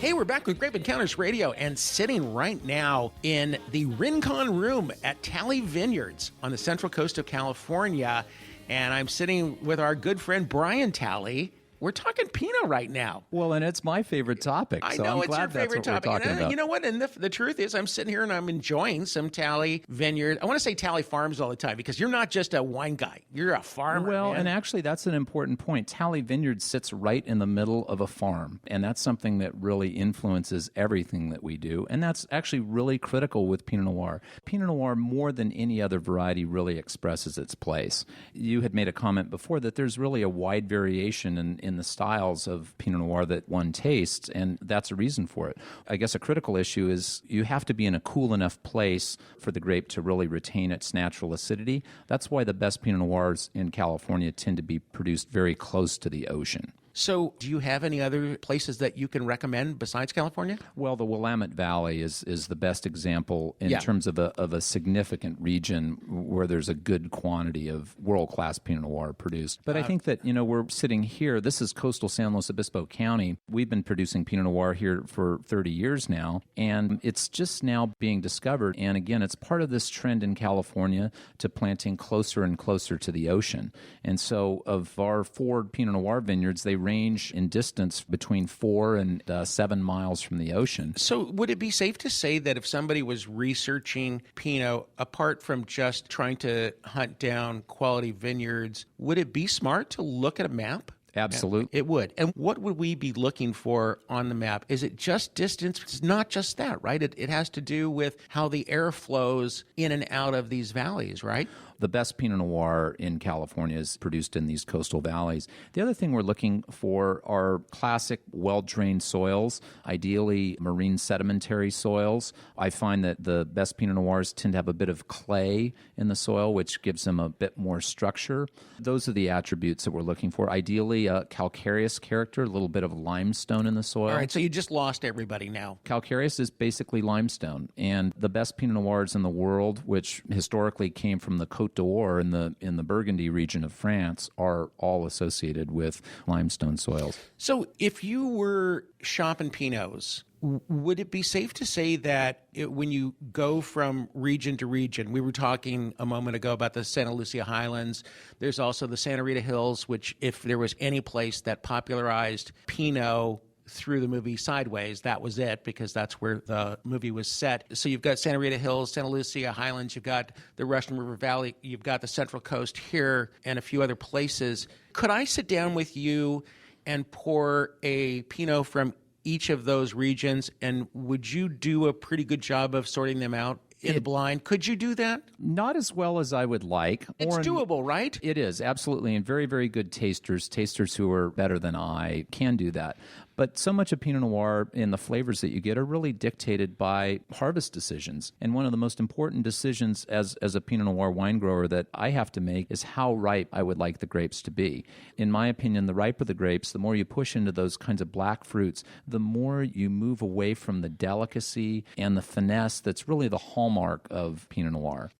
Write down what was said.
Hey, we're back with Grape Encounters Radio and sitting right now in the Rincon Room at Talley Vineyards on the central coast of California. And I'm sitting with our good friend Brian Talley. We're talking Pinot right now. Well, and it's my favorite topic. I so know, I'm it's glad your favorite that's what topic. we're talking about. You know what? And the truth is, I'm sitting here and I'm enjoying some Talley Vineyard. I want to say Talley Farms all the time because you're not just a wine guy. You're a farmer. Well, man. and actually, that's an important point. Talley Vineyard sits right in the middle of a farm, and that's something that really influences everything that we do. And that's actually really critical with Pinot Noir. Pinot Noir, more than any other variety, really expresses its place. You had made a comment before that there's really a wide variation in the styles of Pinot Noir that one tastes, and that's a reason for it. I guess a critical issue is you have to be in a cool enough place for the grape to really retain its natural acidity. That's why the best Pinot Noirs in California tend to be produced very close to the ocean. So do you have any other places that you can recommend besides California? Well, the Willamette Valley is the best example in terms of a significant region where there's a good quantity of world-class Pinot Noir produced. But I think that, we're sitting here. This is coastal San Luis Obispo County. We've been producing Pinot Noir here for 30 years now, and it's just now being discovered. And again, it's part of this trend in California to planting closer and closer to the ocean. And so of our 4 Pinot Noir vineyards, they range in distance between 4 and 7 miles from the ocean. So would it be safe to say that if somebody was researching Pinot, apart from just trying to hunt down quality vineyards, would it be smart to look at a map? Absolutely. It would. And what would we be looking for on the map? Is it just distance? It's not just that, right? It has to do with how the air flows in and out of these valleys, right? The best Pinot Noir in California is produced in these coastal valleys. The other thing we're looking for are classic, well-drained soils, ideally marine sedimentary soils. I find that the best Pinot Noirs tend to have a bit of clay in the soil, which gives them a bit more structure. Those are the attributes that we're looking for. Ideally, a calcareous character, a little bit of limestone in the soil. All right, so you just lost everybody now. Calcareous is basically limestone, and the best Pinot Noirs in the world, which historically came from the Côte d'Or in the Burgundy region of France, are all associated with limestone soils. So if you were shopping Pinots, would it be safe to say that when you go from region to region, we were talking a moment ago about the Santa Lucia Highlands, there's also the Santa Rita Hills, which if there was any place that popularized Pinot through the movie Sideways, that was it, because that's where the movie was set. So you've got Santa Rita Hills, Santa Lucia Highlands, you've got the Russian River Valley, you've got the Central Coast here, and a few other places. Could I sit down with you and pour a Pinot from each of those regions, and would you do a pretty good job of sorting them out in the blind? Could you do that? Not as well as I would like. It's doable, right? It is, absolutely. And very, very good tasters who are better than I, can do that. But so much of Pinot Noir and the flavors that you get are really dictated by harvest decisions. And one of the most important decisions as a Pinot Noir wine grower that I have to make is how ripe I would like the grapes to be. In my opinion, the riper the grapes, the more you push into those kinds of black fruits, the more you move away from the delicacy and the finesse that's really the hallmark of Pinot Noir.